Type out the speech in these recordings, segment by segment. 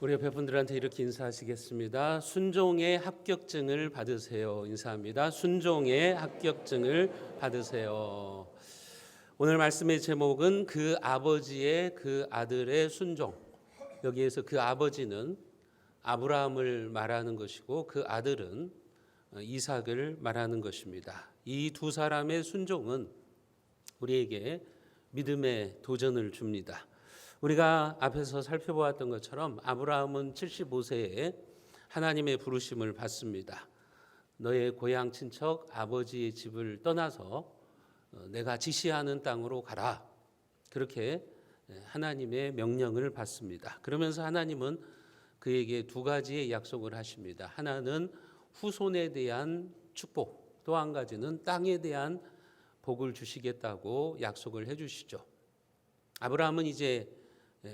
우리 옆에 분들한테 이렇게 인사하시겠습니다. 순종의 합격증을 받으세요. 인사합니다. 순종의 합격증을 받으세요. 오늘 말씀의 제목은 그 아버지의 그 아들의 순종. 여기에서 그 아버지는 아브라함을 말하는 것이고 그 아들은 이삭을 말하는 것입니다. 이 두 사람의 순종은 우리에게 믿음의 도전을 줍니다. 우리가 앞에서 살펴보았던 것처럼 아브라함은 75세에 하나님의 부르심을 받습니다. 너의 고향 친척 아버지의 집을 떠나서 내가 지시하는 땅으로 가라. 그렇게 하나님의 명령을 받습니다. 그러면서 하나님은 그에게 두 가지의 약속을 하십니다. 하나는 후손에 대한 축복, 또 한 가지는 땅에 대한 복을 주시겠다고 약속을 해주시죠. 아브라함은 이제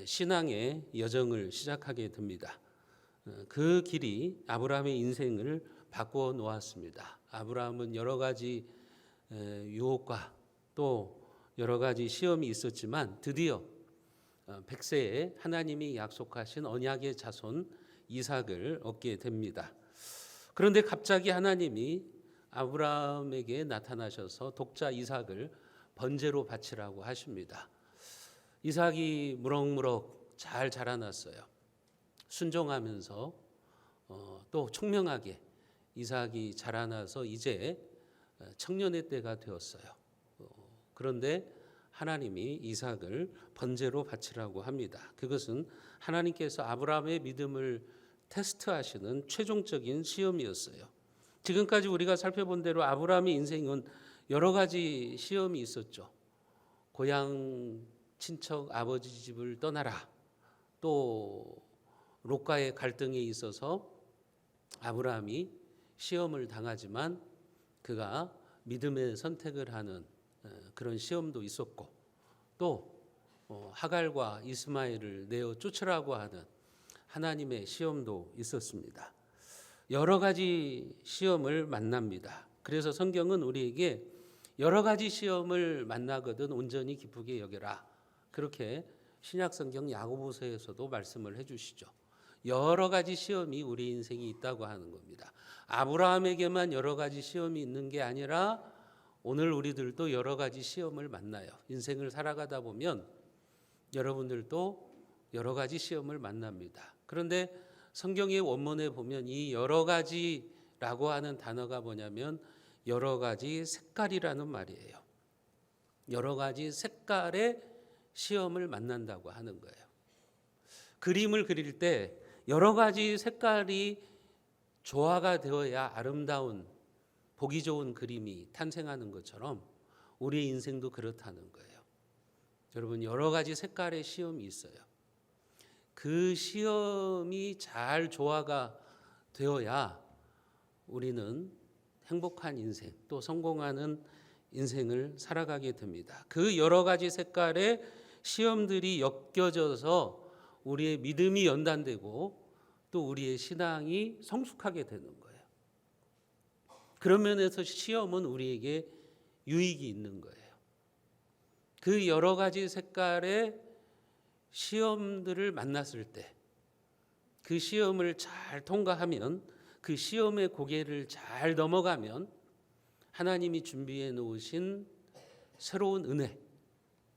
신앙의 여정을 시작하게 됩니다. 그 길이 아브라함의 인생을 바꾸어 놓았습니다. 아브라함은 여러 가지 유혹과 또 여러 가지 시험이 있었지만 드디어 100세에 하나님이 약속하신 언약의 자손 이삭을 얻게 됩니다. 그런데 갑자기 하나님이 아브라함에게 나타나셔서 독자 이삭을 번제로 바치라고 하십니다. 이삭이 무럭무럭 잘 자라났어요. 순종하면서 또 총명하게 이삭이 자라나서 이제 청년의 때가 되었어요. 그런데 하나님이 이삭을 번제로 바치라고 합니다. 그것은 하나님께서 아브라함의 믿음을 테스트하시는 최종적인 시험이었어요. 지금까지 우리가 살펴본 대로 아브라함의 인생은 여러 가지 시험이 있었죠. 고향 친척 아버지 집을 떠나라. 또 롯과의 갈등에 있어서 아브라함이 시험을 당하지만 그가 믿음의 선택을 하는 그런 시험도 있었고 또 하갈과 이스마엘을 내어 쫓으라고 하는 하나님의 시험도 있었습니다. 여러 가지 시험을 만납니다. 그래서 성경은 우리에게 여러 가지 시험을 만나거든 온전히 기쁘게 여겨라. 그렇게 신약성경 야고보서에서도 말씀을 해주시죠. 여러 가지 시험이 우리 인생에 있다고 하는 겁니다. 아브라함에게만 여러 가지 시험이 있는 게 아니라 오늘 우리들도 여러 가지 시험을 만나요. 인생을 살아가다 보면 여러분들도 여러 가지 시험을 만납니다. 그런데 성경의 원문에 보면 이 여러 가지라고 하는 단어가 뭐냐면 여러 가지 색깔이라는 말이에요. 여러 가지 색깔의 시험을 만난다고 하는 거예요. 그림을 그릴 때 여러 가지 색깔이 조화가 되어야 아름다운 보기 좋은 그림이 탄생하는 것처럼 우리의 인생도 그렇다는 거예요. 여러분 여러 가지 색깔의 시험이 있어요. 그 시험이 잘 조화가 되어야 우리는 행복한 인생 또 성공하는 인생을 살아가게 됩니다. 그 여러 가지 색깔의 시험들이 엮여져서 우리의 믿음이 연단되고 또 우리의 신앙이 성숙하게 되는 거예요. 그런 면에서 시험은 우리에게 유익이 있는 거예요. 그 여러 가지 색깔의 시험들을 만났을 때 그 시험을 잘 통과하면 그 시험의 고개를 잘 넘어가면 하나님이 준비해 놓으신 새로운 은혜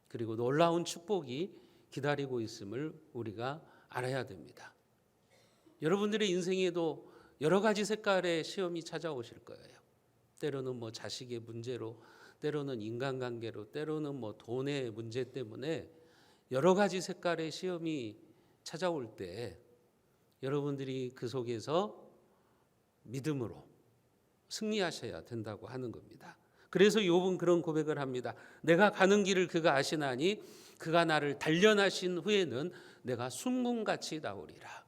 그리고 놀라운 축복이 기다리고 있음을 우리가 알아야 됩니다. 여러분들의 인생에도 여러 가지 색깔의 시험이 찾아오실 거예요. 때로는 뭐 자식의 문제로, 때로는 인간관계로, 때로는 뭐 돈의 문제 때문에 여러 가지 색깔의 시험이 찾아올 때 여러분들이 그 속에서 믿음으로 승리하셔야 된다고 하는 겁니다. 그래서 욥은 그런 고백을 합니다. 내가 가는 길을 그가 아시나니 그가 나를 단련하신 후에는 내가 순금같이 나오리라.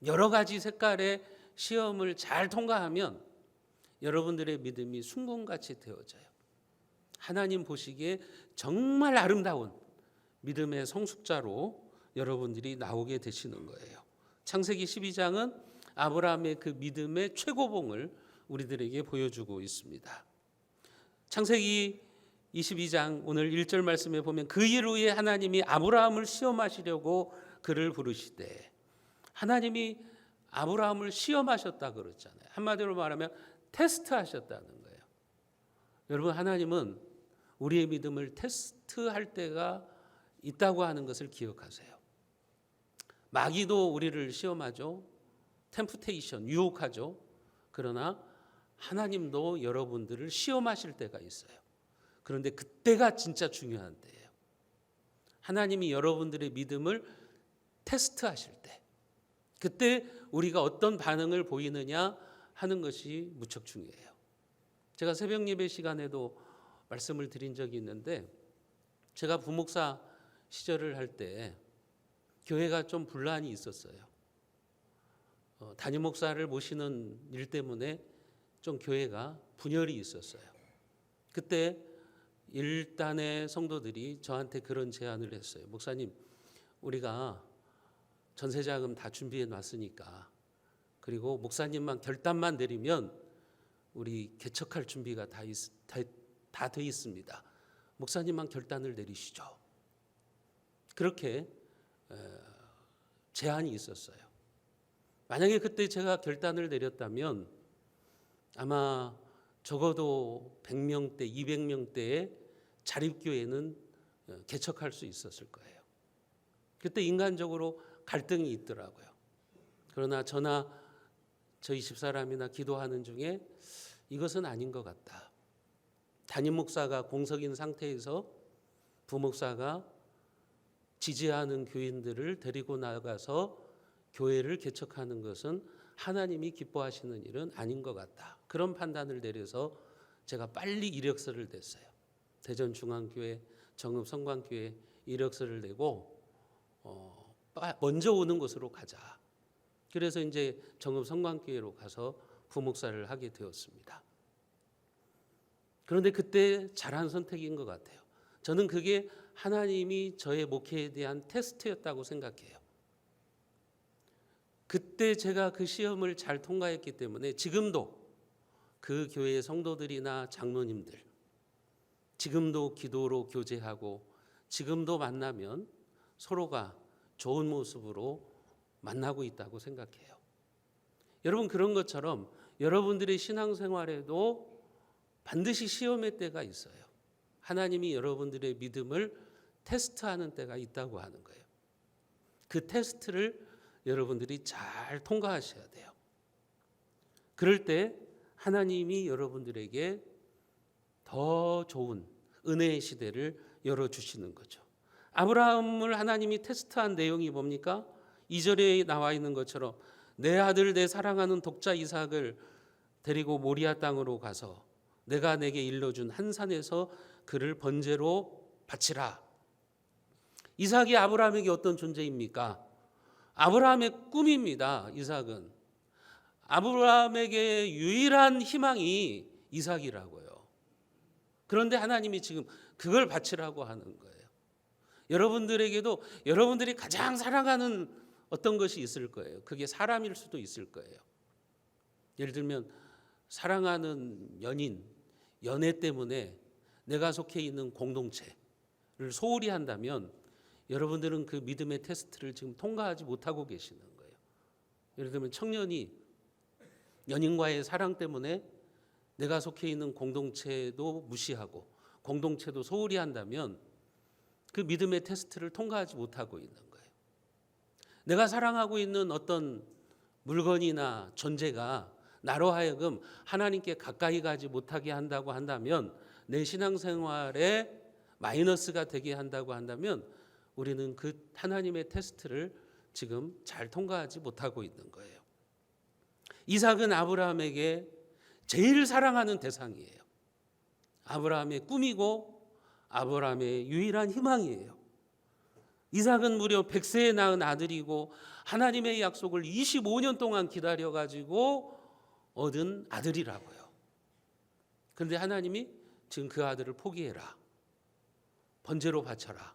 여러 가지 색깔의 시험을 잘 통과하면 여러분들의 믿음이 순금같이 되어져요. 하나님 보시기에 정말 아름다운 믿음의 성숙자로 여러분들이 나오게 되시는 거예요. 창세기 12장은 아브라함의 그 믿음의 최고봉을 우리들에게 보여주고 있습니다. 창세기 22장 오늘 1절 말씀에 보면 그 일 후에 하나님이 아브라함을 시험하시려고 그를 부르시되 하나님이 아브라함을 시험하셨다 그랬잖아요. 한마디로 말하면 테스트하셨다는 거예요. 여러분, 하나님은 우리의 믿음을 테스트할 때가 있다고 하는 것을 기억하세요. 마귀도 우리를 시험하죠. 템프테이션, 유혹하죠. 그러나 하나님도 여러분들을 시험하실 때가 있어요. 그런데 그때가 진짜 중요한 때예요. 하나님이 여러분들의 믿음을 테스트하실 때, 그때 우리가 어떤 반응을 보이느냐 하는 것이 무척 중요해요. 제가 새벽 예배 시간에도 말씀을 드린 적이 있는데, 제가 부목사 시절을 할 때 교회가 좀 분란이 있었어요. 담임 목사를 모시는 일 때문에 좀 교회가 분열이 있었어요. 그때 일단의 성도들이 저한테 그런 제안을 했어요. 목사님, 우리가 전세자금 다 준비해 놨으니까, 그리고 목사님만 결단만 내리면 우리 개척할 준비가 다 돼 있습니다. 목사님만 결단을 내리시죠. 그렇게 제안이 있었어요. 만약에 그때 제가 결단을 내렸다면 아마 적어도 100명대, 200명대의 자립교회는 개척할 수 있었을 거예요. 그때 인간적으로 갈등이 있더라고요. 그러나 저나 저희 집사람이나 기도하는 중에 이것은 아닌 것 같다. 담임 목사가 공석인 상태에서 부목사가 지지하는 교인들을 데리고 나가서 교회를 개척하는 것은 하나님이 기뻐하시는 일은 아닌 것 같다. 그런 판단을 내려서 제가 빨리 이력서를 냈어요. 대전중앙교회, 정읍성광교회 이력서를 내고 먼저 오는 곳으로 가자. 그래서 이제 정읍성광교회로 가서 부목사를 하게 되었습니다. 그런데 그때 잘한 선택인 것 같아요. 저는 그게 하나님이 저의 목회에 대한 테스트였다고 생각해요. 그때 제가 그 시험을 잘 통과했기 때문에 지금도 그 교회의 성도들이나 장로님들, 지금도 기도로 교제하고 지금도 만나면 서로가 좋은 모습으로 만나고 있다고 생각해요. 여러분, 그런 것처럼 여러분들의 신앙생활에도 반드시 시험의 때가 있어요. 하나님이 여러분들의 믿음을 테스트하는 때가 있다고 하는 거예요. 그 테스트를 여러분들이 잘 통과하셔야 돼요. 그럴 때 하나님이 여러분들에게 더 좋은 은혜의 시대를 열어주시는 거죠. 아브라함을 하나님이 테스트한 내용이 뭡니까? 2절에 나와 있는 것처럼 내 아들 내 사랑하는 독자 이삭을 데리고 모리아 땅으로 가서 내가 내게 일러준 한 산에서 그를 번제로 바치라. 이삭이 아브라함에게 어떤 존재입니까? 아브라함의 꿈입니다. 이삭은 아브라함에게 유일한 희망이 이삭이라고요. 그런데 하나님이 지금 그걸 바치라고 하는 거예요. 여러분들에게도 여러분들이 가장 사랑하는 어떤 것이 있을 거예요. 그게 사람일 수도 있을 거예요. 예를 들면 사랑하는 연인, 연애 때문에 내가 속해 있는 공동체를 소홀히 한다면 여러분들은 그 믿음의 테스트를 지금 통과하지 못하고 계시는 거예요. 예를 들면 청년이 연인과의 사랑 때문에 내가 속해 있는 공동체도 무시하고 공동체도 소홀히 한다면 그 믿음의 테스트를 통과하지 못하고 있는 거예요. 내가 사랑하고 있는 어떤 물건이나 존재가 나로 하여금 하나님께 가까이 가지 못하게 한다고 한다면, 내 신앙생활에 마이너스가 되게 한다고 한다면 우리는 그 하나님의 테스트를 지금 잘 통과하지 못하고 있는 거예요. 이삭은 아브라함에게 제일 사랑하는 대상이에요. 아브라함의 꿈이고 아브라함의 유일한 희망이에요. 이삭은 무려 100세에 낳은 아들이고 하나님의 약속을 25년 동안 기다려가지고 얻은 아들이라고요. 그런데 하나님이 지금 그 아들을 포기해라, 번제로 바쳐라,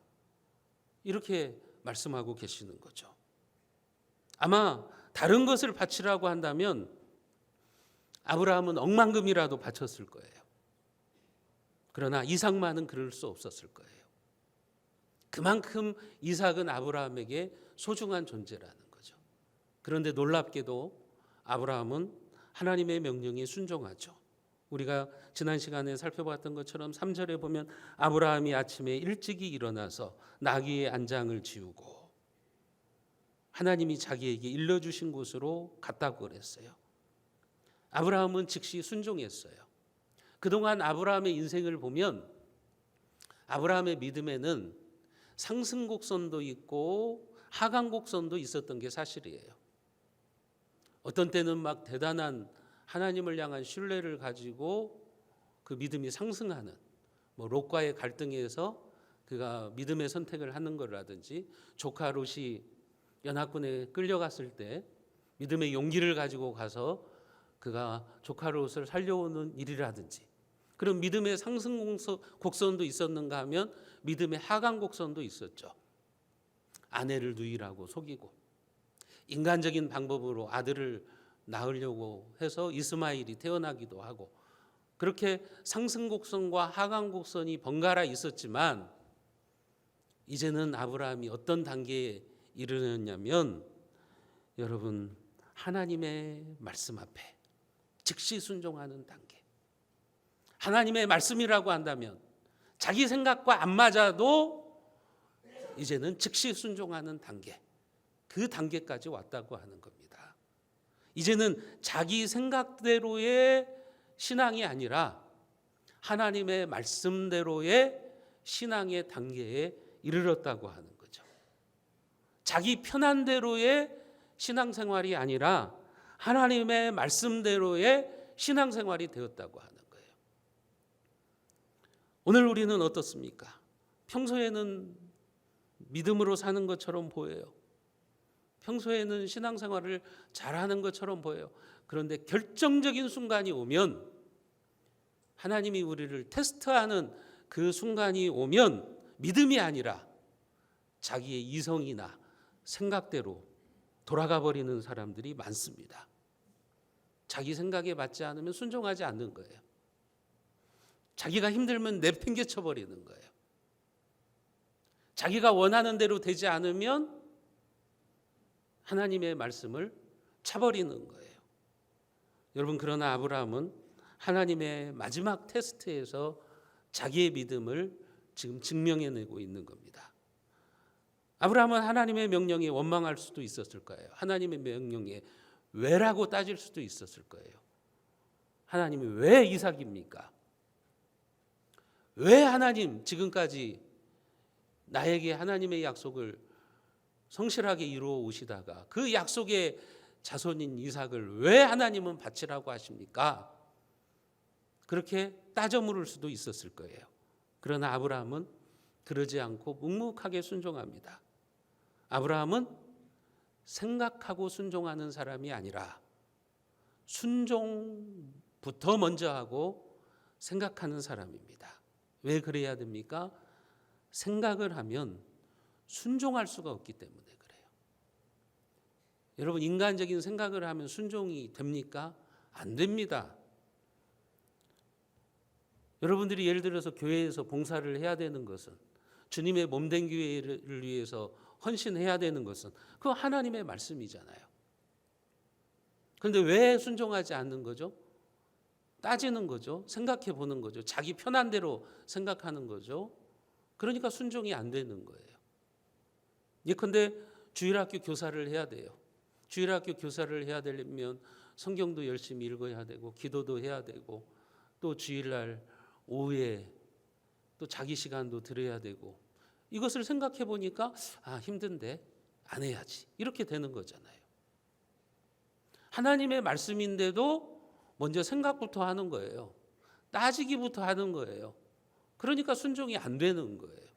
이렇게 말씀하고 계시는 거죠. 아마 다른 것을 바치라고 한다면 아브라함은 억만금이라도 바쳤을 거예요. 그러나 이삭만은 그럴 수 없었을 거예요. 그만큼 이삭은 아브라함에게 소중한 존재라는 거죠. 그런데 놀랍게도 아브라함은 하나님의 명령에 순종하죠. 우리가 지난 시간에 살펴봤던 것처럼 3절에 보면 아브라함이 아침에 일찍이 일어나서 나귀의 안장을 지우고 하나님이 자기에게 일러주신 곳으로 갔다고 그랬어요. 아브라함은 즉시 순종했어요. 그동안 아브라함의 인생을 보면 아브라함의 믿음에는 상승곡선도 있고 하강곡선도 있었던 게 사실이에요. 어떤 때는 막 대단한 하나님을 향한 신뢰를 가지고 그 믿음이 상승하는, 롯과의 갈등에서 그가 믿음의 선택을 하는 거라든지, 조카 롯이 연합군에 끌려갔을 때 믿음의 용기를 가지고 가서 그가 조카 롯을 살려오는 일이라든지, 그런 믿음의 상승 곡선도 있었는가 하면 믿음의 하강 곡선도 있었죠. 아내를 누이라고 속이고 인간적인 방법으로 아들을 낳으려고 해서 이스마엘이 태어나기도 하고, 그렇게 상승곡선과 하강곡선이 번갈아 있었지만 이제는 아브라함이 어떤 단계에 이르렀냐면, 여러분, 하나님의 말씀 앞에 즉시 순종하는 단계. 하나님의 말씀이라고 한다면 자기 생각과 안 맞아도 이제는 즉시 순종하는 단계, 그 단계까지 왔다고 하는 겁니다. 이제는 자기 생각대로의 신앙이 아니라 하나님의 말씀대로의 신앙의 단계에 이르렀다고 하는 거죠. 자기 편한 대로의 신앙생활이 아니라 하나님의 말씀대로의 신앙생활이 되었다고 하는 거예요. 오늘 우리는 어떻습니까? 평소에는 믿음으로 사는 것처럼 보여요. 평소에는 신앙생활을 잘하는 것처럼 보여요. 그런데 결정적인 순간이 오면, 하나님이 우리를 테스트하는 그 순간이 오면 믿음이 아니라 자기의 이성이나 생각대로 돌아가 버리는 사람들이 많습니다. 자기 생각에 맞지 않으면 순종하지 않는 거예요. 자기가 힘들면 내팽개쳐 버리는 거예요. 자기가 원하는 대로 되지 않으면 하나님의 말씀을 차버리는 거예요. 여러분, 그러나 아브라함은 하나님의 마지막 테스트에서 자기의 믿음을 지금 증명해내고 있는 겁니다. 아브라함은 하나님의 명령에 원망할 수도 있었을 거예요. 하나님의 명령에 왜라고 따질 수도 있었을 거예요. 하나님이 왜 이삭입니까? 왜 하나님 지금까지 나에게 하나님의 약속을 성실하게 이루어 오시다가 그 약속의 자손인 이삭을 왜 하나님은 바치라고 하십니까? 그렇게 따져 물을 수도 있었을 거예요. 그러나 아브라함은 그러지 않고 묵묵하게 순종합니다. 아브라함은 생각하고 순종하는 사람이 아니라 순종부터 먼저 하고 생각하는 사람입니다. 왜 그래야 됩니까? 생각을 하면 순종할 수가 없기 때문에 그래요. 여러분, 인간적인 생각을 하면 순종이 됩니까? 안 됩니다. 여러분들이 예를 들어서 교회에서 봉사를 해야 되는 것은, 주님의 몸된 교회를 위해서 헌신해야 되는 것은 그거 하나님의 말씀이잖아요. 그런데 왜 순종하지 않는 거죠? 따지는 거죠. 생각해 보는 거죠. 자기 편한 대로 생각하는 거죠. 그러니까 순종이 안 되는 거예요. 예컨대 주일학교 교사를 해야 돼요. 주일학교 교사를 해야 되려면 성경도 열심히 읽어야 되고 기도도 해야 되고, 또 주일날 오후에 또 자기 시간도 들어야 되고, 이것을 생각해 보니까 힘든데 안 해야지, 이렇게 되는 거잖아요. 하나님의 말씀인데도 먼저 생각부터 하는 거예요. 따지기부터 하는 거예요. 그러니까 순종이 안 되는 거예요.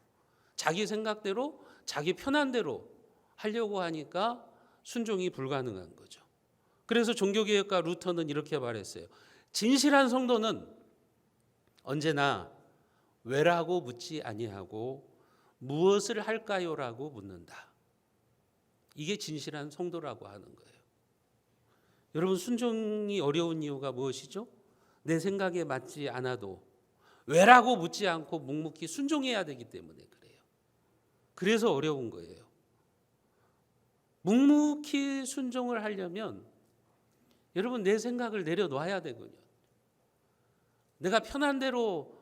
자기 생각대로 자기 편한 대로 하려고 하니까 순종이 불가능한 거죠. 그래서 종교개혁가 루터는 이렇게 말했어요. 진실한 성도는 언제나 왜라고 묻지 아니하고 무엇을 할까요라고 묻는다. 이게 진실한 성도라고 하는 거예요. 여러분, 순종이 어려운 이유가 무엇이죠? 내 생각에 맞지 않아도 왜라고 묻지 않고 묵묵히 순종해야 되기 때문에 그래요. 그래서 어려운 거예요. 묵묵히 순종을 하려면 여러분 내 생각을 내려놔야 되거든요. 내가 편한 대로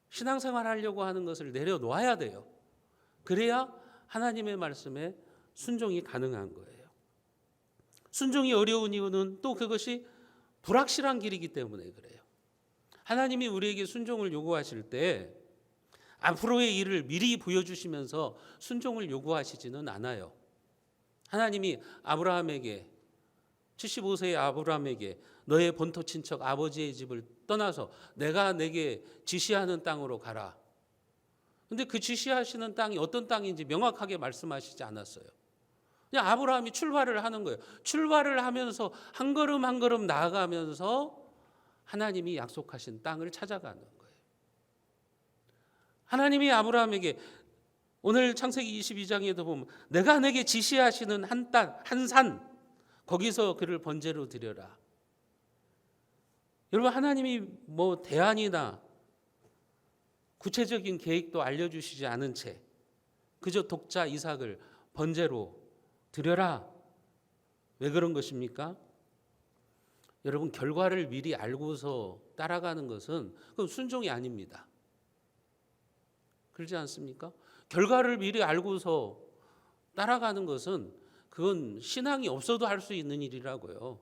신앙생활 하려고 하는 것을 내려놓아야 돼요. 그래야 하나님의 말씀에 순종이 가능한 거예요. 순종이 어려운 이유는 또 그것이 불확실한 길이기 때문에 그래요. 하나님이 우리에게 순종을 요구하실 때 앞으로의 일을 미리 보여주시면서 순종을 요구하시지는 않아요. 하나님이 아브라함에게 75세의 아브라함에게 너의 본토 친척 아버지의 집을 떠나서 내가 내게 지시하는 땅으로 가라. 근데 그 지시하시는 땅이 어떤 땅인지 명확하게 말씀하시지 않았어요. 그냥 아브라함이 출발을 하는 거예요. 출발을 하면서 한 걸음 한 걸음 나아가면서 하나님이 약속하신 땅을 찾아가는 거예요. 하나님이 아브라함에게 오늘 창세기 22장에도 보면 내가 내게 지시하시는 한 땅, 한 산, 거기서 그를 번제로 드려라. 여러분 하나님이 뭐 대안이나 구체적인 계획도 알려주시지 않은 채 그저 독자 이삭을 번제로 드려라. 왜 그런 것입니까? 여러분 결과를 미리 알고서 따라가는 것은 그건 순종이 아닙니다. 그렇지 않습니까? 결과를 미리 알고서 따라가는 것은 그건 신앙이 없어도 할 수 있는 일이라고요.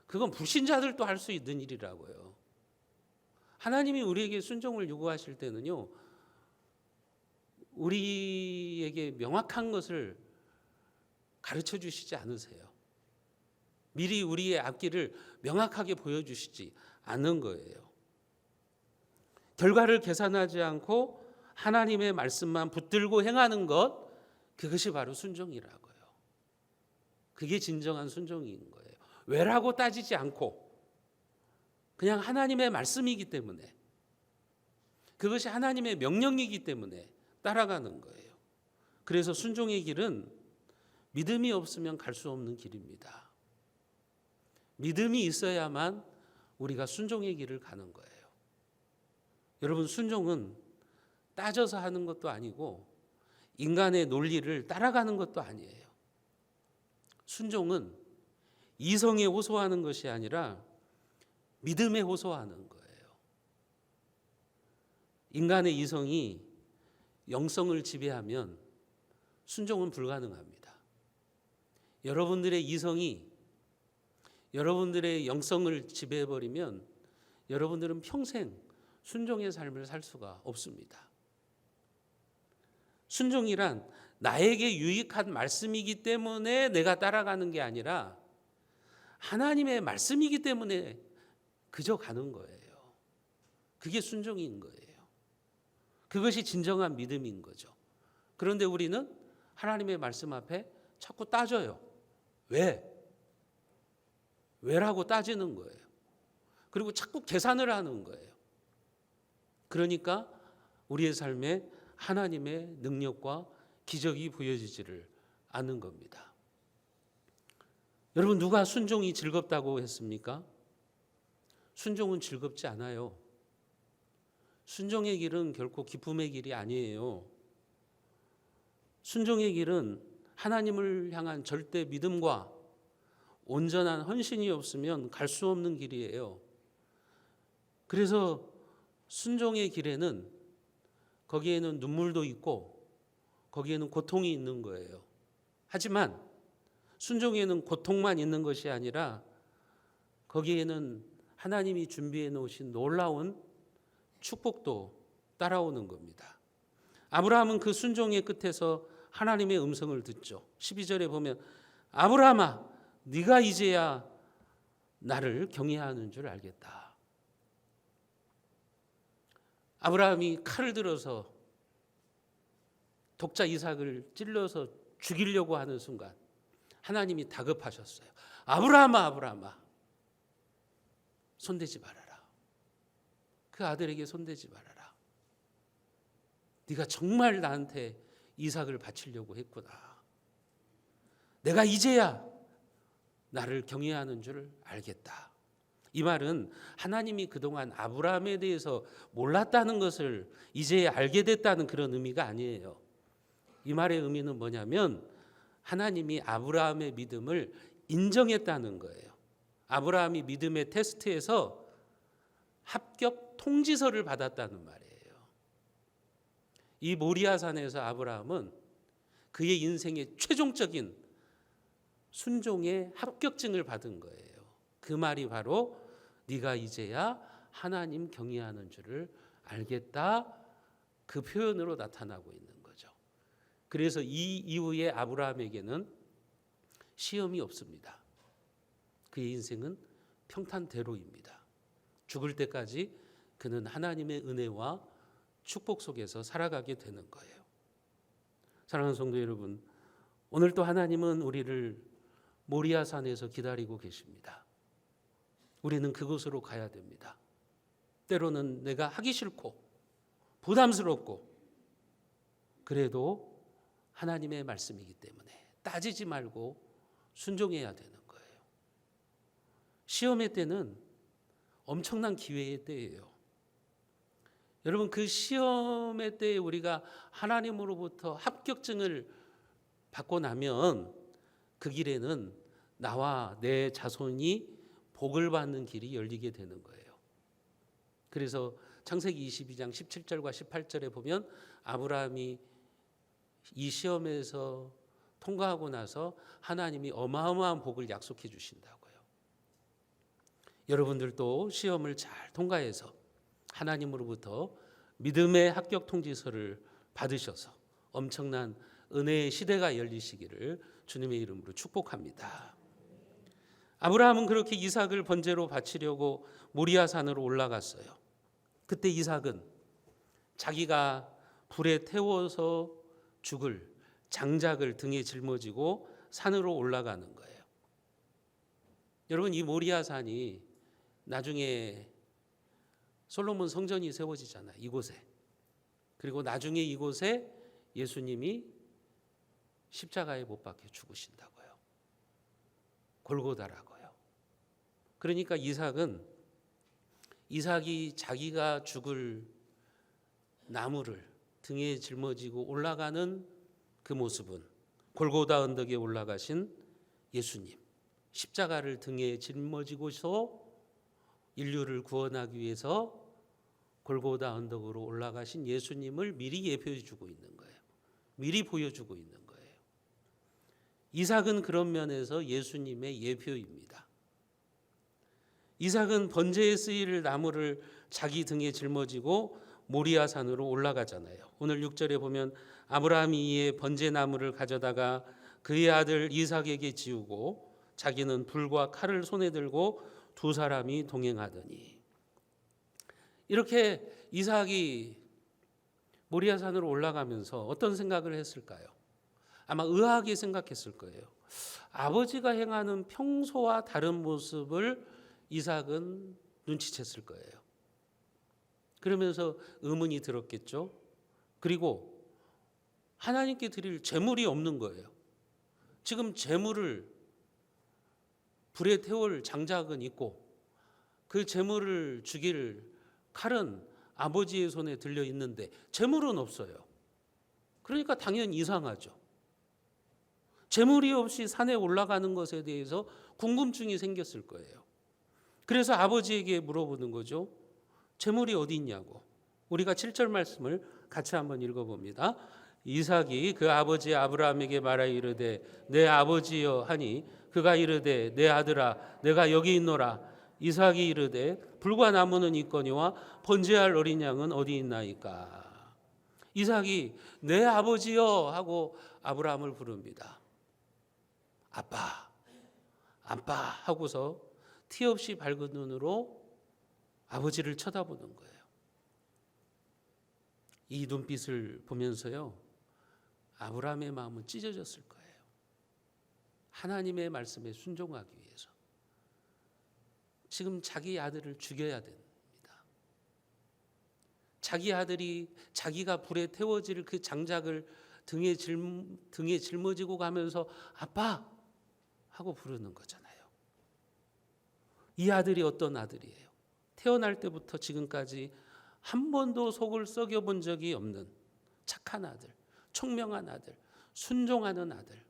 그건 불신자들도 할 수 있는 일이라고요. 하나님이 우리에게 순종을 요구하실 때는요, 우리에게 명확한 것을 가르쳐 주시지 않으세요. 미리 우리의 앞길을 명확하게 보여주시지 않은 거예요. 결과를 계산하지 않고 하나님의 말씀만 붙들고 행하는 것, 그것이 바로 순종이라고요. 그게 진정한 순종인 거예요. 왜라고 따지지 않고 그냥 하나님의 말씀이기 때문에, 그것이 하나님의 명령이기 때문에 따라가는 거예요. 그래서 순종의 길은 믿음이 없으면 갈 수 없는 길입니다. 믿음이 있어야만 우리가 순종의 길을 가는 거예요. 여러분 순종은 따져서 하는 것도 아니고 인간의 논리를 따라가는 것도 아니에요. 순종은 이성에 호소하는 것이 아니라 믿음에 호소하는 거예요. 인간의 이성이 영성을 지배하면 순종은 불가능합니다. 여러분들의 이성이 여러분들의 영성을 지배해버리면 여러분들은 평생 순종의 삶을 살 수가 없습니다. 순종이란 나에게 유익한 말씀이기 때문에 내가 따라가는 게 아니라 하나님의 말씀이기 때문에 그저 가는 거예요. 그게 순종인 거예요. 그것이 진정한 믿음인 거죠. 그런데 우리는 하나님의 말씀 앞에 자꾸 따져요. 왜? 왜라고 따지는 거예요. 그리고 자꾸 계산을 하는 거예요. 그러니까 우리의 삶에 하나님의 능력과 기적이 보여지지를 않는 겁니다. 여러분 누가 순종이 즐겁다고 했습니까? 순종은 즐겁지 않아요. 순종의 길은 결코 기쁨의 길이 아니에요. 순종의 길은 하나님을 향한 절대 믿음과 온전한 헌신이 없으면 갈 수 없는 길이에요. 그래서 순종의 길에는 거기에는 눈물도 있고 거기에는 고통이 있는 거예요. 하지만 순종에는 고통만 있는 것이 아니라 거기에는 하나님이 준비해 놓으신 놀라운 축복도 따라오는 겁니다. 아브라함은 그 순종의 끝에서 하나님의 음성을 듣죠. 12절에 보면 아브라함아 네가 이제야 나를 경외하는 줄 알겠다. 아브라함이 칼을 들어서 독자 이삭을 찔러서 죽이려고 하는 순간 하나님이 다급하셨어요. 아브라함아 아브라함아 손대지 말아라. 그 아들에게 손대지 말아라. 네가 정말 나한테 이삭을 바치려고 했구나. 내가 이제야 나를 경외하는 줄 알겠다. 이 말은 하나님이 그동안 아브라함에 대해서 몰랐다는 것을 이제 알게 됐다는 그런 의미가 아니에요. 이 말의 의미는 뭐냐면 하나님이 아브라함의 믿음을 인정했다는 거예요. 아브라함이 믿음의 테스트에서 합격 통지서를 받았다는 말이에요. 이 모리아산에서 아브라함은 그의 인생의 최종적인 순종의 합격증을 받은 거예요. 그 말이 바로 네가 이제야 하나님 경외하는 줄을 알겠다, 그 표현으로 나타나고 있는 거죠. 그래서 이 이후에 아브라함에게는 시험이 없습니다. 그의 인생은 평탄대로입니다. 죽을 때까지 그는 하나님의 은혜와 축복 속에서 살아가게 되는 거예요. 사랑하는 성도 여러분, 오늘 또 하나님은 우리를 모리아산에서 기다리고 계십니다. 우리는 그곳으로 가야 됩니다. 때로는 내가 하기 싫고 부담스럽고 그래도 하나님의 말씀이기 때문에 따지지 말고 순종해야 되는 거예요. 시험의 때는 엄청난 기회의 때예요. 여러분, 그 시험의 때에 우리가 하나님으로부터 합격증을 받고 나면 그 길에는 나와 내 자손이 복을 받는 길이 열리게 되는 거예요. 그래서 창세기 22장 17절과 18절에 보면 아브라함이 이 시험에서 통과하고 나서 하나님이 어마어마한 복을 약속해 주신다고요. 여러분들도 시험을 잘 통과해서 하나님으로부터 믿음의 합격 통지서를 받으셔서 엄청난 은혜의 시대가 열리시기를 주님의 이름으로 축복합니다. 아브라함은 그렇게 이삭을 번제로 바치려고 모리아산으로 올라갔어요. 그때 이삭은 자기가 불에 태워서 죽을 장작을 등에 짊어지고 산으로 올라가는 거예요. 여러분, 이 모리아산이 나중에 솔로몬 성전이 세워지잖아요. 이곳에. 그리고 나중에 이곳에 예수님이 십자가에 못 박혀 죽으신다고요. 골고다라고요. 그러니까 이삭이 자기가 죽을 나무를 등에 짊어지고 올라가는 그 모습은 골고다 언덕에 올라가신 예수님, 십자가를 등에 짊어지고서 인류를 구원하기 위해서 골고다 언덕으로 올라가신 예수님을 미리 예표해 주고 있는 거예요. 미리 보여주고 있는 거예요. 이삭은 그런 면에서 예수님의 예표입니다. 이삭은 번제에 쓰일 나무를 자기 등에 짊어지고 모리아산으로 올라가잖아요. 오늘 6절에 보면 아브라함이 이에 번제 나무를 가져다가 그의 아들 이삭에게 지우고 자기는 불과 칼을 손에 들고 두 사람이 동행하더니, 이렇게 이삭이 모리아산으로 올라가면서 어떤 생각을 했을까요? 아마 의아하게 생각했을 거예요. 아버지가 행하는 평소와 다른 모습을 이삭은 눈치챘을 거예요. 그러면서 의문이 들었겠죠. 그리고 하나님께 드릴 제물이 없는 거예요. 지금 제물을 불에 태울 장작은 있고 그 제물을 죽일 칼은 아버지의 손에 들려 있는데 제물은 없어요. 그러니까 당연히 이상하죠. 제물이 없이 산에 올라가는 것에 대해서 궁금증이 생겼을 거예요. 그래서 아버지에게 물어보는 거죠. 제물이 어디 있냐고. 우리가 7절 말씀을 같이 한번 읽어봅니다. 이삭이 그 아버지 아브라함에게 말하여 이르되 내 아버지여 하니 그가 이르되 내 아들아 내가 여기 있노라. 이삭이 이르되 불과 나무는 있거니와 번제할 어린 양은 어디 있나이까. 이삭이 내 아버지여 하고 아브라함을 부릅니다. 아빠, 아빠 하고서 티 없이 밝은 눈으로 아버지를 쳐다보는 거예요. 이 눈빛을 보면서요, 아브라함의 마음은 찢어졌을 거예요. 하나님의 말씀에 순종하기 위해서 지금 자기 아들을 죽여야 됩니다. 자기 아들이 자기가 불에 태워질 그 장작을 등에 짊어지고 가면서 아빠 하고 부르는 거잖아요. 이 아들이 어떤 아들이에요? 태어날 때부터 지금까지 한 번도 속을 썩여본 적이 없는 착한 아들, 총명한 아들, 순종하는 아들.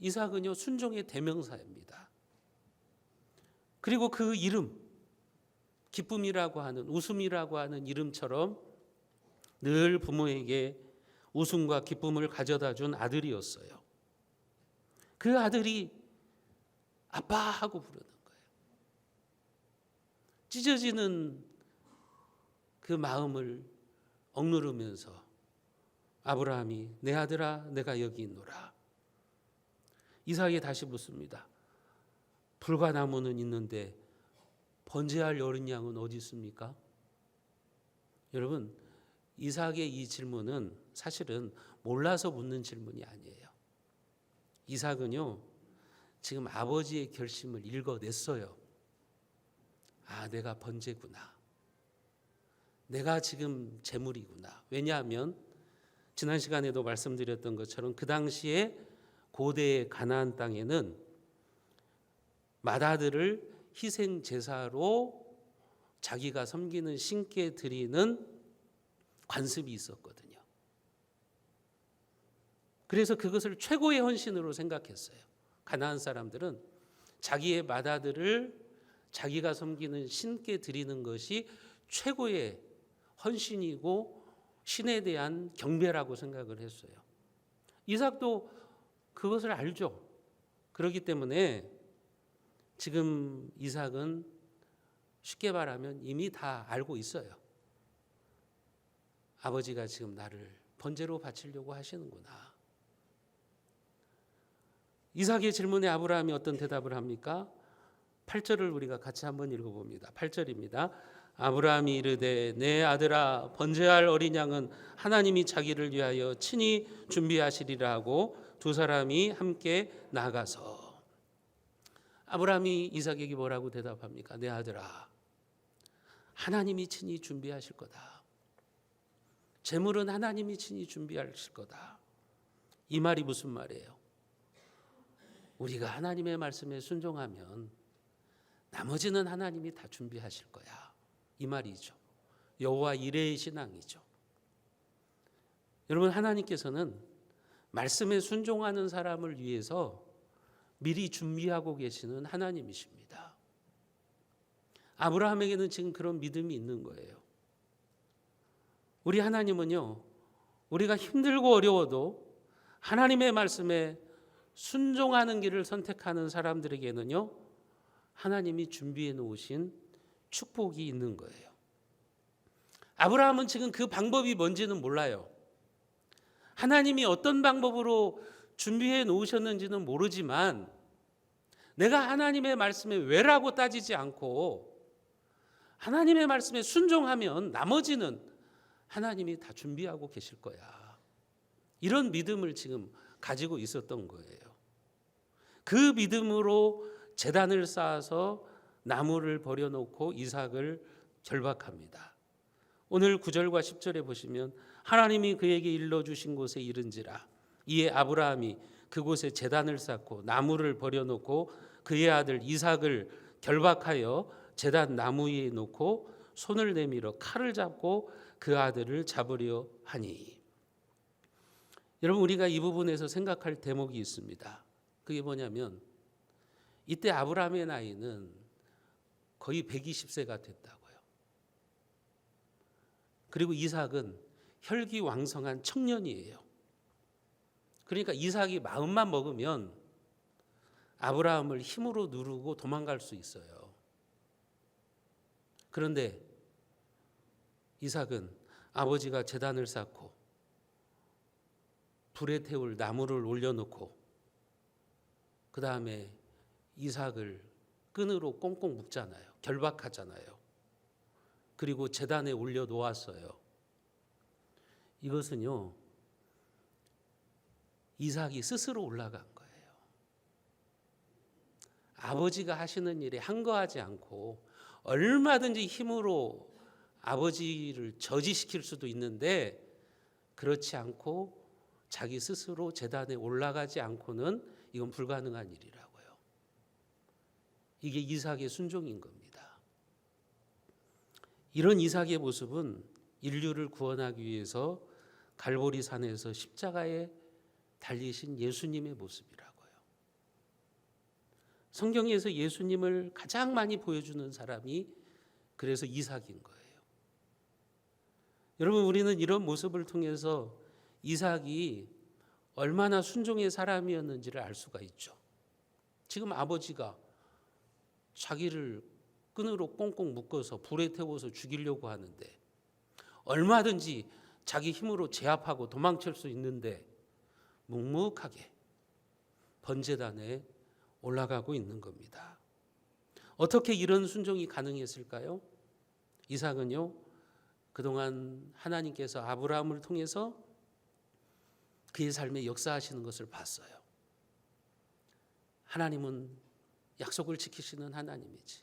이삭은요 순종의 대명사입니다. 그리고 그 이름, 기쁨이라고 하는, 웃음이라고 하는 이름처럼 늘 부모에게 웃음과 기쁨을 가져다 준 아들이었어요. 그 아들이 아빠 하고 부르는 거예요. 찢어지는 그 마음을 억누르면서 아브라함이 내 아들아 내가 여기 있노라. 이삭이 다시 묻습니다. 불과 나무는 있는데 번제할 어린 양은 어디 있습니까? 여러분, 이삭의 이 질문은 사실은 몰라서 묻는 질문이 아니에요. 이삭은요 지금 아버지의 결심을 읽어냈어요. 아, 내가 번제구나. 내가 지금 제물이구나. 왜냐하면 지난 시간에도 말씀드렸던 것처럼 그 당시에 고대의 가나안 땅에는 맏아들을 희생 제사로 자기가 섬기는 신께 드리는 관습이 있었거든요. 그래서 그것을 최고의 헌신으로 생각했어요. 가나안 사람들은 자기의 맏아들을 자기가 섬기는 신께 드리는 것이 최고의 헌신이고 신에 대한 경배라고 생각을 했어요. 이삭도 그것을 알죠. 그렇기 때문에 지금 이삭은 쉽게 말하면 이미 다 알고 있어요. 아버지가 지금 나를 번제로 바치려고 하시는구나. 이삭의 질문에 아브라함이 어떤 대답을 합니까? 8절을 우리가 같이 한번 읽어봅니다. 8절입니다. 아브라함이 이르되 내 아들아 번제할 어린 양은 하나님이 자기를 위하여 친히 준비하시리라 하고 두 사람이 함께 나가서. 아브라함이 이삭에게 뭐라고 대답합니까? 내 아들아 하나님이 친히 준비하실 거다. 제물은 하나님이 친히 준비하실 거다. 이 말이 무슨 말이에요? 우리가 하나님의 말씀에 순종하면 나머지는 하나님이 다 준비하실 거야. 이 말이죠. 여호와 이레의 신앙이죠. 여러분, 하나님께서는 말씀에 순종하는 사람을 위해서 미리 준비하고 계시는 하나님이십니다. 아브라함에게는 지금 그런 믿음이 있는 거예요. 우리 하나님은요, 우리가 힘들고 어려워도 하나님의 말씀에 순종하는 길을 선택하는 사람들에게는요, 하나님이 준비해 놓으신 축복이 있는 거예요. 아브라함은 지금 그 방법이 뭔지는 몰라요. 하나님이 어떤 방법으로 준비해 놓으셨는지는 모르지만 내가 하나님의 말씀에 왜라고 따지지 않고 하나님의 말씀에 순종하면 나머지는 하나님이 다 준비하고 계실 거야. 이런 믿음을 지금 가지고 있었던 거예요. 그 믿음으로 제단을 쌓아서 나무를 버려놓고 이삭을 결박합니다. 오늘 9절과 10절에 보시면 하나님이 그에게 일러주신 곳에 이른지라 이에 아브라함이 그곳에 제단을 쌓고 나무를 버려놓고 그의 아들 이삭을 결박하여 제단 나무 위에 놓고 손을 내밀어 칼을 잡고 그 아들을 잡으려 하니. 여러분, 우리가 이 부분에서 생각할 대목이 있습니다. 그게 뭐냐면 이때 아브라함의 나이는 거의 120세가 됐다고요. 그리고 이삭은 혈기왕성한 청년이에요. 그러니까 이삭이 마음만 먹으면 아브라함을 힘으로 누르고 도망갈 수 있어요. 그런데 이삭은 아버지가 제단을 쌓고 불에 태울 나무를 올려놓고 그 다음에 이삭을 끈으로 꽁꽁 묶잖아요. 결박하잖아요. 그리고 제단에 올려놓았어요. 이것은요, 이삭이 스스로 올라간 거예요. 아버지가 하시는 일에 한거하지 않고 얼마든지 힘으로 아버지를 저지시킬 수도 있는데 그렇지 않고 자기 스스로 제단에 올라가지 않고는 이건 불가능한 일이라고요. 이게 이삭의 순종인 겁니다. 이런 이삭의 모습은 인류를 구원하기 위해서 갈보리 산에서 십자가에 달리신 예수님의 모습이라고요. 성경에서 예수님을 가장 많이 보여주는 사람이 그래서 이삭인 거예요. 여러분, 우리는 이런 모습을 통해서 이삭이 얼마나 순종의 사람이었는지를 알 수가 있죠. 지금 아버지가 자기를 끈으로 꽁꽁 묶어서 불에 태워서 죽이려고 하는데 얼마든지 자기 힘으로 제압하고 도망칠 수 있는데 묵묵하게 번제단에 올라가고 있는 겁니다. 어떻게 이런 순종이 가능했을까요? 이삭은요, 그동안 하나님께서 아브라함을 통해서 그의 삶에 역사하시는 것을 봤어요. 하나님은 약속을 지키시는 하나님이지.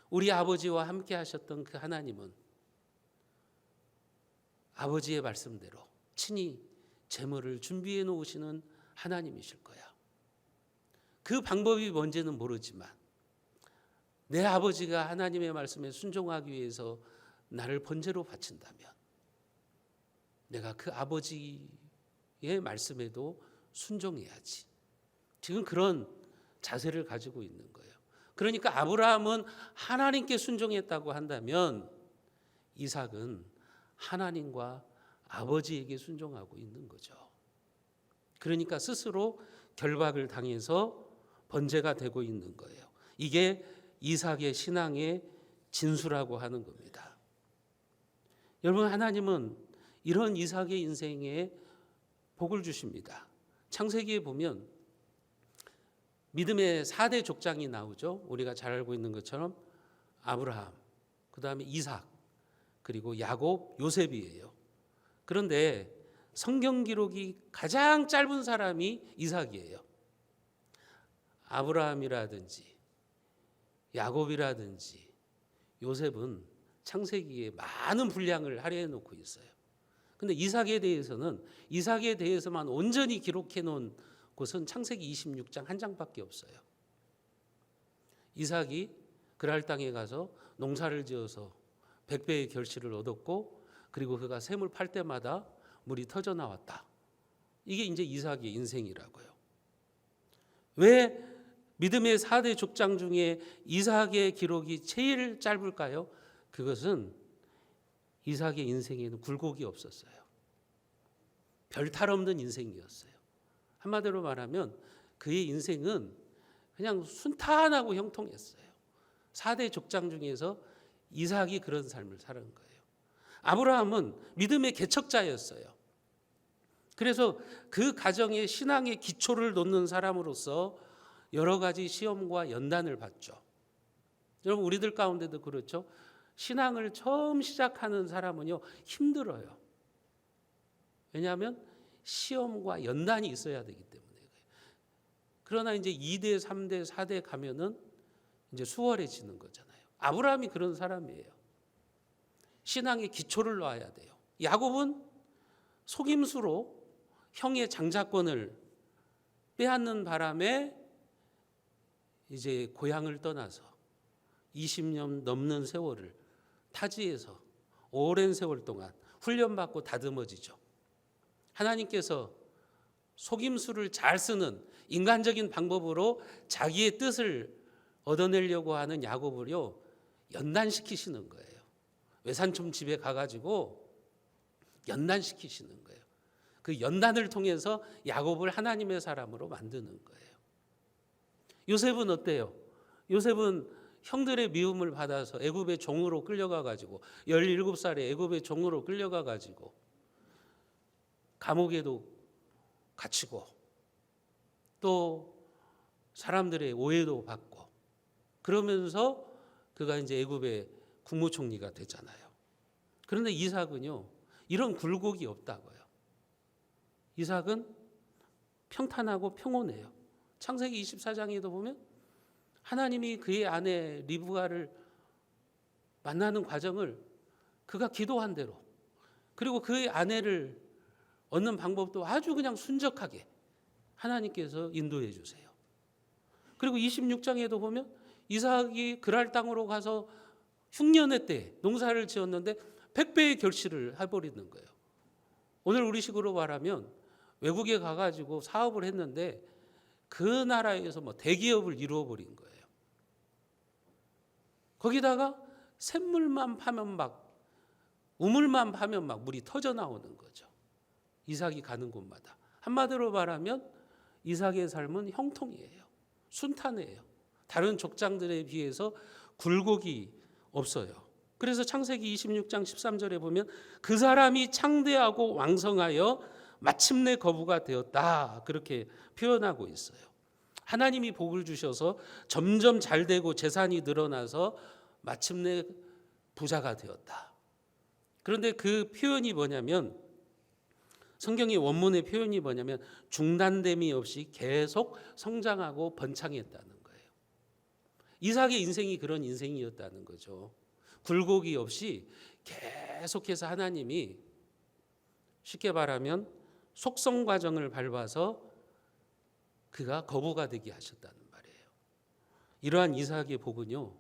우리 아버지와 함께 하셨던 그 하나님은 아버지의 말씀대로 친히 제물을 준비해 놓으시는 하나님이실 거야. 그 방법이 뭔지는 모르지만 내 아버지가 하나님의 말씀에 순종하기 위해서 나를 번제로 바친다면 내가 그 아버지의 말씀에도 순종해야지. 지금 그런 자세를 가지고 있는 거예요. 그러니까 아브라함은 하나님께 순종했다고 한다면 이삭은 하나님과 아버지에게 순종하고 있는 거죠. 그러니까 스스로 결박을 당해서 번제가 되고 있는 거예요. 이게 이삭의 신앙의 진수라고 하는 겁니다. 여러분, 하나님은 이런 이삭의 인생에 복을 주십니다. 창세기에 보면 믿음의 4대 족장이 나오죠. 우리가 잘 알고 있는 것처럼 아브라함, 그 다음에 이삭, 그리고 야곱, 요셉이에요. 그런데 성경 기록이 가장 짧은 사람이 이삭이에요. 아브라함이라든지 야곱이라든지 요셉은 창세기에 많은 분량을 할애해 놓고 있어요. 근데 이삭에 대해서만 온전히 기록해 놓은 곳은 창세기 26장 한 장밖에 없어요. 이삭이 그랄 땅에 가서 농사를 지어서 100배의 결실을 얻었고, 그리고 그가 샘을 팔 때마다 물이 터져 나왔다. 이게 이제 이삭의 인생이라고요. 왜 믿음의 4대 족장 중에 이삭의 기록이 제일 짧을까요? 그것은 이삭의 인생에는 굴곡이 없었어요. 별 탈 없는 인생이었어요. 한마디로 말하면 그의 인생은 그냥 순탄하고 형통했어요. 4대 족장 중에서 이삭이 그런 삶을 사는 거예요. 아브라함은 믿음의 개척자였어요. 그래서 그 가정의 신앙의 기초를 놓는 사람으로서 여러 가지 시험과 연단을 받죠. 여러분, 우리들 가운데도 그렇죠. 신앙을 처음 시작하는 사람은요, 힘들어요. 왜냐하면 시험과 연단이 있어야 되기 때문에. 그러나 이제 2대, 3대, 4대 가면은 이제 수월해지는 거잖아요. 아브라함이 그런 사람이에요. 신앙의 기초를 놔야 돼요. 야곱은 속임수로 형의 장자권을 빼앗는 바람에 이제 고향을 떠나서 20년 넘는 세월을 타지에서 오랜 세월 동안 훈련받고 다듬어지죠. 하나님께서 속임수를 잘 쓰는 인간적인 방법으로 자기의 뜻을 얻어내려고 하는 야곱을요, 연단시키시는 거예요. 외삼촌 집에 가가지고 연단시키시는 거예요. 그 연단을 통해서 야곱을 하나님의 사람으로 만드는 거예요. 요셉은 어때요? 요셉은 형들의 미움을 받아서 애굽의 종으로 끌려가가지고 17살에 애굽의 종으로 끌려가가지고 감옥에도 갇히고 또 사람들의 오해도 받고 그러면서 그가 이제 애굽의 국무총리가 되잖아요. 그런데 이삭은요, 이런 굴곡이 없다고요. 이삭은 평탄하고 평온해요. 창세기 24장에도 보면 하나님이 그의 아내 리브가를 만나는 과정을 그가 기도한 대로, 그리고 그의 아내를 얻는 방법도 아주 그냥 순적하게 하나님께서 인도해 주세요. 그리고 26장에도 보면 이삭이 그랄 땅으로 가서 흉년의 때 농사를 지었는데 100배의 결실을 해버리는 거예요. 오늘 우리식으로 말하면 외국에 가가지고 사업을 했는데 그 나라에서 뭐 대기업을 이루어 버린 거예요. 거기다가 샘물만 파면 막 우물만 파면 막 물이 터져 나오는 거죠. 이삭이 가는 곳마다. 한마디로 말하면 이삭의 삶은 형통이에요. 순탄해요. 다른 족장들에 비해서 굴곡이 없어요. 그래서 창세기 26장 13절에 보면 그 사람이 창대하고 왕성하여 마침내 거부가 되었다, 그렇게 표현하고 있어요. 하나님이 복을 주셔서 점점 잘 되고 재산이 늘어나서 마침내 부자가 되었다. 그런데 그 표현이 뭐냐면, 성경의 원문의 표현이 뭐냐면 중단됨이 없이 계속 성장하고 번창했다는 거예요. 이삭의 인생이 그런 인생이었다는 거죠. 굴곡이 없이 계속해서 하나님이 쉽게 말하면 속성 과정을 밟아서 그가 거부가 되게 하셨다는 말이에요. 이러한 이삭의 복은요,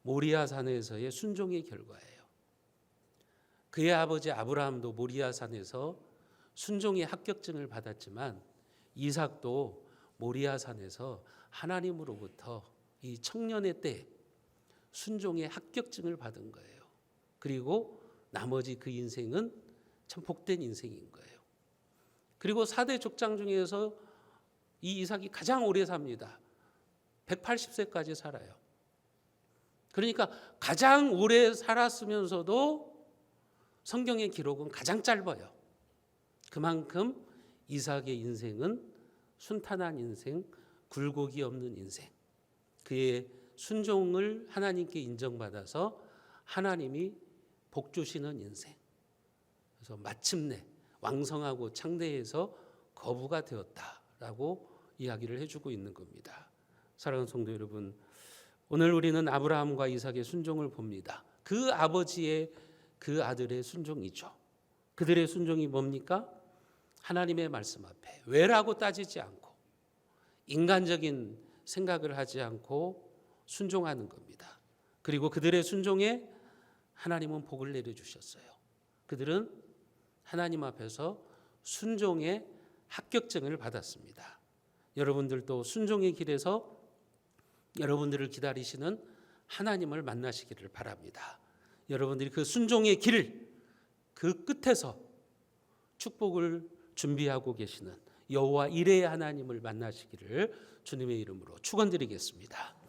모리아 산에서의 순종의 결과예요. 그의 아버지 아브라함도 모리아 산에서 순종의 합격증을 받았지만 이삭도 모리아 산에서 하나님으로부터 이 청년의 때 순종의 합격증을 받은 거예요. 그리고 나머지 그 인생은 참 복된 인생인 거예요. 그리고 4대 족장 중에서 이 이삭이 가장 오래 삽니다. 180세까지 살아요. 그러니까 가장 오래 살았으면서도 성경의 기록은 가장 짧아요. 그만큼 이삭의 인생은 순탄한 인생, 굴곡이 없는 인생, 그의 순종을 하나님께 인정받아서 하나님이 복 주시는 인생. 그래서 마침내 왕성하고 창대해서 거부가 되었다라고 이야기를 해주고 있는 겁니다. 사랑하는 성도 여러분, 오늘 우리는 아브라함과 이삭의 순종을 봅니다. 그 아버지의 그 아들의 순종이죠. 그들의 순종이 뭡니까? 하나님의 말씀 앞에 왜라고 따지지 않고 인간적인 생각을 하지 않고 순종하는 겁니다. 그리고 그들의 순종에 하나님은 복을 내려주셨어요. 그들은 하나님 앞에서 순종의 합격증을 받았습니다. 여러분들도 순종의 길에서 여러분들을 기다리시는 하나님을 만나시기를 바랍니다. 여러분들이 그 순종의 길, 그 끝에서 축복을 준비하고 계시는 여호와 이레의 하나님을 만나시기를 주님의 이름으로 축원드리겠습니다.